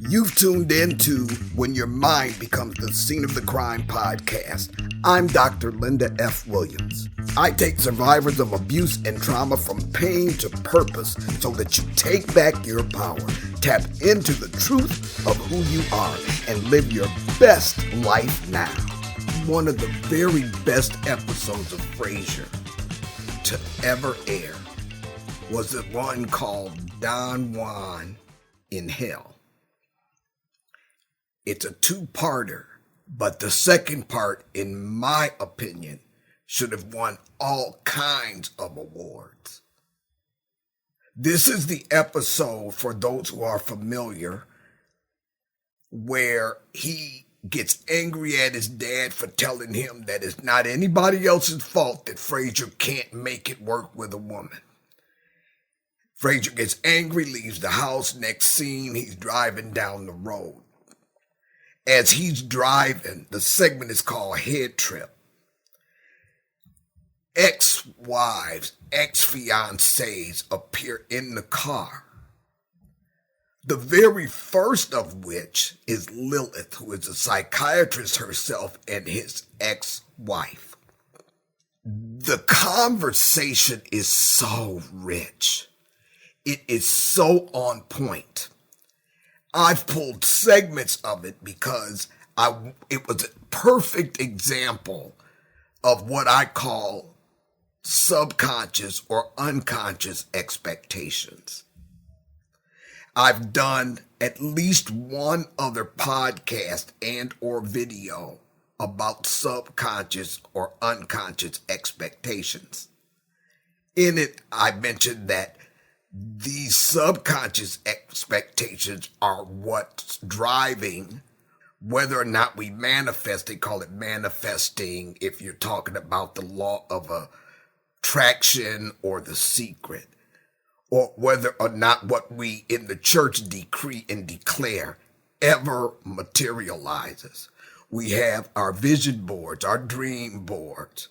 You've tuned in to When Your Mind Becomes the Scene of the Crime podcast. I'm Dr. Linda F. Williams. I take survivors of abuse and trauma from pain to purpose so that you take back your power, tap into the truth of who you are, and live your best life now. One of the very best episodes of Frasier to ever air was the one called Don Juan in Hell. It's a two-parter, but the second part, in my opinion, should have won all kinds of awards. This is the episode, for those who are familiar, where he gets angry at his dad for telling him that it's not anybody else's fault that Frasier can't make it work with a woman. Frasier gets angry, leaves the house. Next scene, he's driving down the road. As he's driving, the segment is called Head Trip. Ex-wives, ex-fiancés appear in the car. The very first of which is Lilith, who is a psychiatrist herself and his ex-wife. The conversation is so rich. It is so on point. I've pulled segments of it because it was a perfect example of what I call subconscious or unconscious expectations. I've done at least one other podcast and or video about subconscious or unconscious expectations. In it, I mentioned that these subconscious expectations are what's driving whether or not we manifest. They call it manifesting if you're talking about the law of attraction or the secret, or whether or not what we in the church decree and declare ever materializes. We have our vision boards, our dream boards,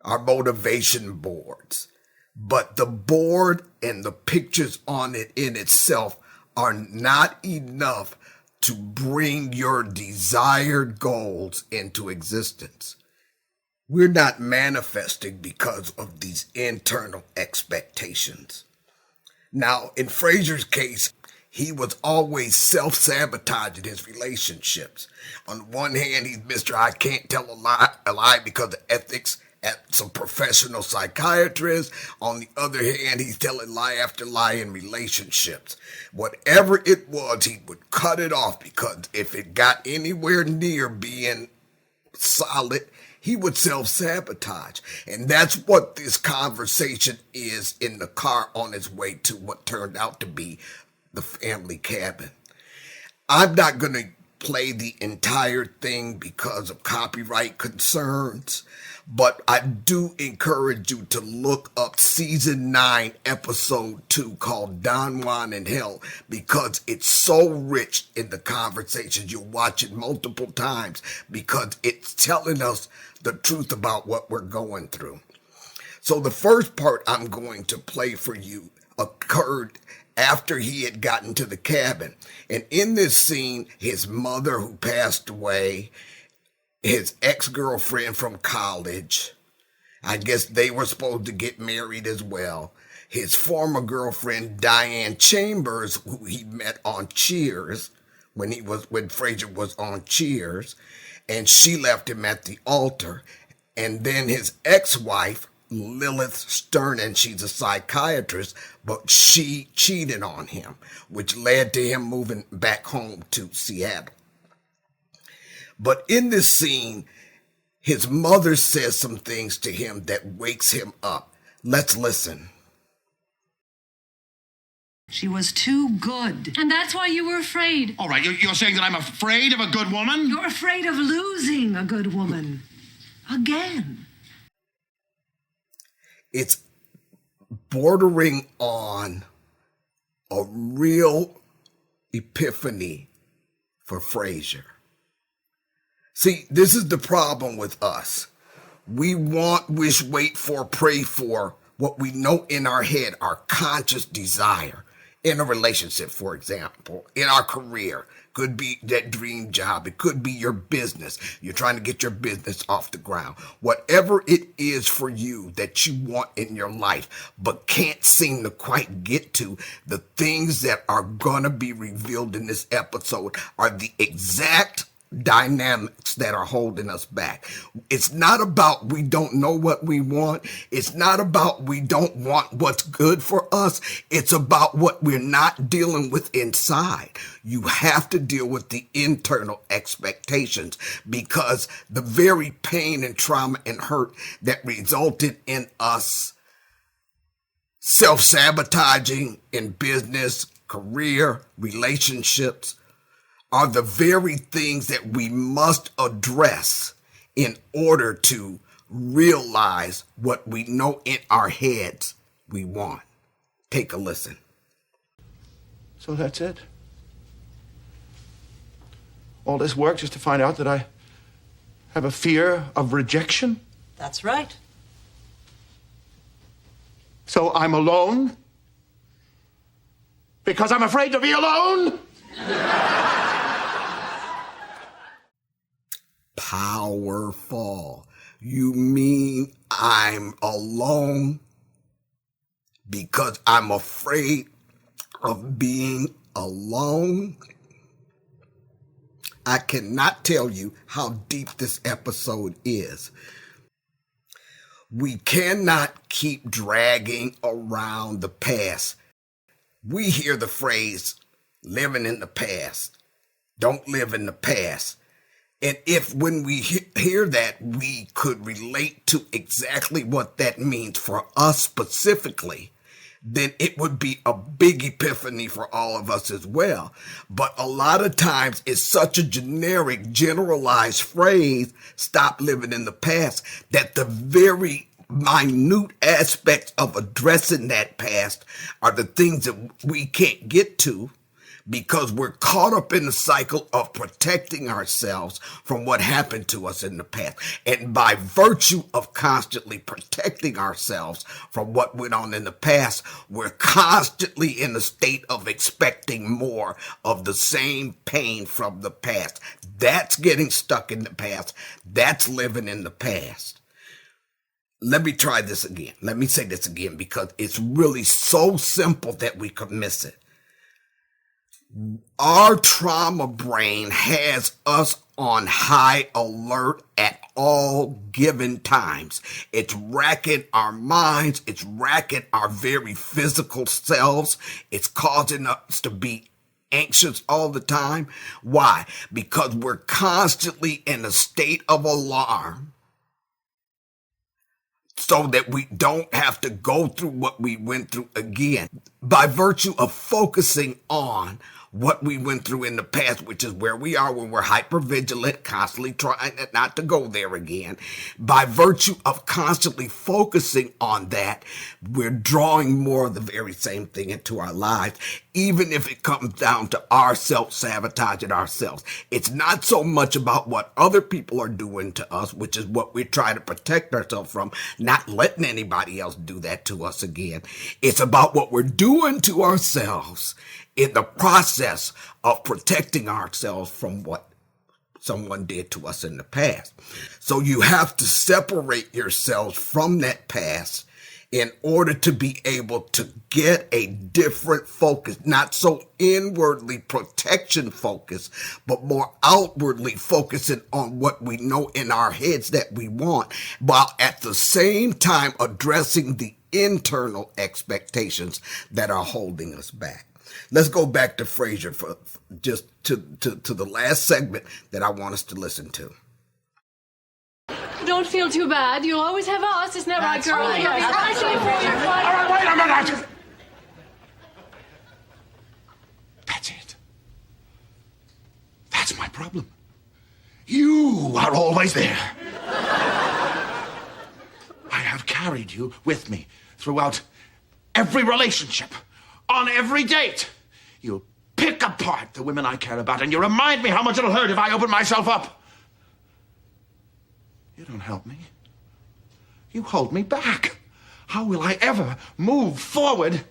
our motivation boards. But the board and the pictures on it in itself are not enough to bring your desired goals into existence. We're not manifesting because of these internal expectations. Now, in Frasier's case, he was always self-sabotaging his relationships. On one hand, he's Mr. I can't tell a lie because of ethics at some professional psychiatrist. On the other hand, he's telling lie after lie in relationships. Whatever it was, he would cut it off because if it got anywhere near being solid, he would self-sabotage. And that's what this conversation is in the car on its way to what turned out to be the family cabin. I'm not going to play the entire thing because of copyright concerns, but I do encourage you to look up season 9, episode 2 called Don Juan in Hell because it's so rich in the conversations. You'll watch it multiple times because it's telling us the truth about what we're going through. So the first part I'm going to play for you occurred after he had gotten to the cabin. And in this scene, his mother, who passed away, his ex-girlfriend from college, I guess they were supposed to get married as well, his former girlfriend, Diane Chambers, who he met on Cheers, when Frasier was on Cheers, and she left him at the altar, and then his ex-wife, Lilith Stern, and she's a psychiatrist, but she cheated on him, which led to him moving back home to Seattle. But in this scene, his mother says some things to him that wakes him up. Let's listen. She was too good. And that's why you were afraid. All right, you're saying that I'm afraid of a good woman? You're afraid of losing a good woman. Again. It's bordering on a real epiphany for Frasier. See, this is the problem with us. We want, wish, wait for, pray for what we know in our head, our conscious desire. in a relationship, for example, in our career. Could be that dream job. It could be your business. You're trying to get your business off the ground. Whatever it is for you that you want in your life, but can't seem to quite get to, the things that are going to be revealed in this episode are the exact dynamics that are holding us back. It's not about we don't know what we want. It's not about we don't want what's good for us. It's about what we're not dealing with inside. You have to deal with the internal expectations, because the very pain and trauma and hurt that resulted in us self-sabotaging in business, career, relationships, are the very things that we must address in order to realize what we know in our heads we want. Take a listen. So that's it. All this work just to find out that I have a fear of rejection? That's right. So I'm alone? Because I'm afraid to be alone? Powerful. You mean I'm alone because I'm afraid of being alone? I cannot tell you how deep this episode is. We cannot keep dragging around the past. We hear the phrase, living in the past. Don't live in the past. And if when we hear that, we could relate to exactly what that means for us specifically, then it would be a big epiphany for all of us as well. But a lot of times it's such a generic, generalized phrase, stop living in the past, that the very minute aspects of addressing that past are the things that we can't get to, because we're caught up in the cycle of protecting ourselves from what happened to us in the past. And by virtue of constantly protecting ourselves from what went on in the past, we're constantly in a state of expecting more of the same pain from the past. That's getting stuck in the past. That's living in the past. Let me try this again. Let me say this again, because it's really so simple that we could miss it. Our trauma brain has us on high alert at all given times. It's racking our minds. It's racking our very physical selves. It's causing us to be anxious all the time. Why? Because we're constantly in a state of alarm, so that we don't have to go through what we went through again. By virtue of focusing on what we went through in the past, which is where we are when we're hypervigilant, constantly trying not to go there again. By virtue of constantly focusing on that, we're drawing more of the very same thing into our lives, even if it comes down to our self-sabotaging ourselves. It's not so much about what other people are doing to us, which is what we're trying to protect ourselves from, not letting anybody else do that to us again. It's about what we're doing to ourselves in the process of protecting ourselves from what someone did to us in the past. So you have to separate yourselves from that past in order to be able to get a different focus, not so inwardly protection focus, but more outwardly focusing on what we know in our heads that we want, while at the same time addressing the internal expectations that are holding us back. Let's go back to Frasier for just to the last segment that I want us to listen to. Don't feel too bad. You'll always have us, isn't that right, girl? right. You'll be That's crushing right. for your flight. All right, wait a minute! That's it. That's my problem. You are always there. I have carried you with me throughout every relationship, on every date. You pick apart the women I care about, and you remind me how much it'll hurt if I open myself up. You don't help me. You hold me back. How will I ever move forward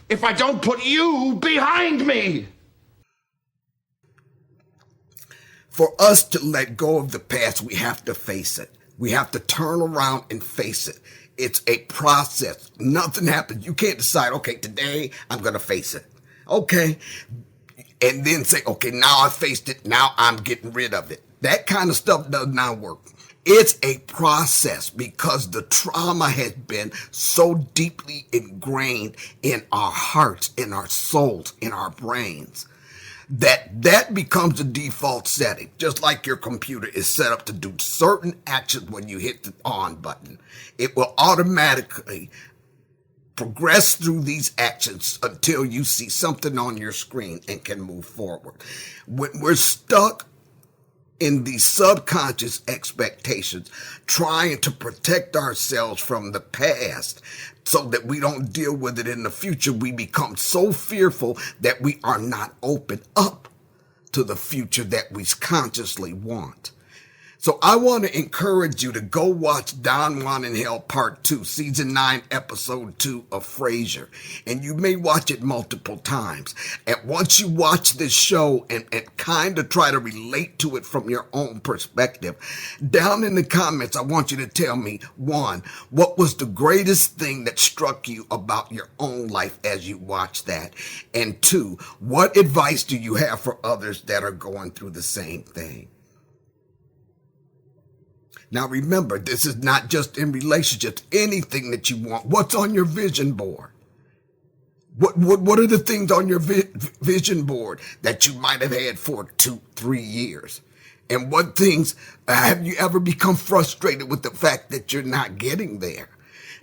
if I don't put you behind me. For us to let go of the past, we have to face it. We have to turn around and face it. It's a process. Nothing happens. You can't decide, okay, today I'm going to face it. Okay. And then say, okay, now I faced it. Now I'm getting rid of it. That kind of stuff does not work. It's a process because the trauma has been so deeply ingrained in our hearts, in our souls, in our brains, that becomes the default setting. Just like your computer is set up to do certain actions when you hit the on button, it will automatically progress through these actions until you see something on your screen and can move forward. When we're stuck in these subconscious expectations, trying to protect ourselves from the past so that we don't deal with it in the future, we become so fearful that we are not open up to the future that we consciously want. So I want to encourage you to go watch Don, Juan, and Angell Part 2, Season 9, Episode 2 of Frasier. And you may watch it multiple times. And once you watch this show and kind of try to relate to it from your own perspective, down in the comments, I want you to tell me, one, what was the greatest thing that struck you about your own life as you watched that? And two, what advice do you have for others that are going through the same thing? Now remember, this is not just in relationships, anything that you want. What's on your vision board? What are the things on your vision board that you might have had for 2-3 years? And what things have you ever become frustrated with the fact that you're not getting there?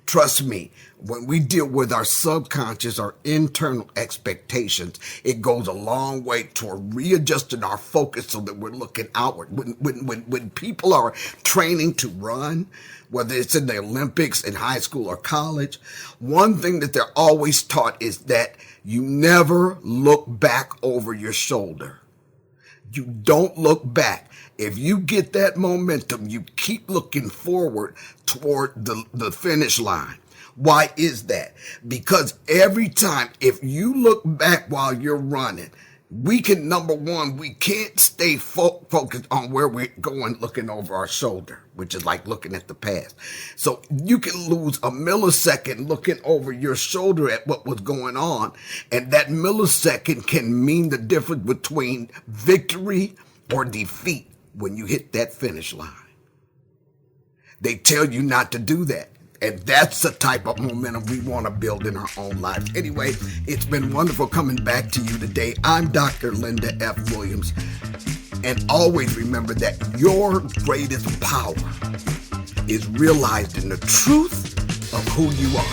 Trust me, when we deal with our subconscious, our internal expectations, it goes a long way toward readjusting our focus so that we're looking outward. When people are training to run, whether it's in the Olympics, in high school or college, one thing that they're always taught is that you never look back over your shoulder. You don't look back. If you get that momentum, you keep looking forward toward the finish line. Why is that? Because every time, if you look back while you're running, we can't stay focused on where we're going looking over our shoulder, which is like looking at the past. So you can lose a millisecond looking over your shoulder at what was going on, and that millisecond can mean the difference between victory or defeat when you hit that finish line. They tell you not to do that. And that's the type of momentum we want to build in our own lives. Anyway, it's been wonderful coming back to you today. I'm Dr. Linda F. Williams. And always remember that your greatest power is realized in the truth of who you are.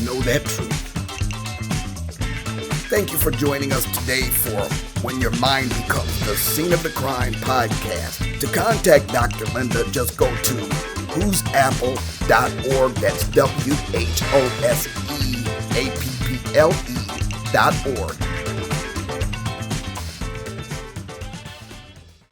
Know that truth. Thank you for joining us today for When Your Mind Becomes the Scene of the Crime podcast. To contact Dr. Linda, just go to whoseapple.org. That's WHOSEAPPLE.org.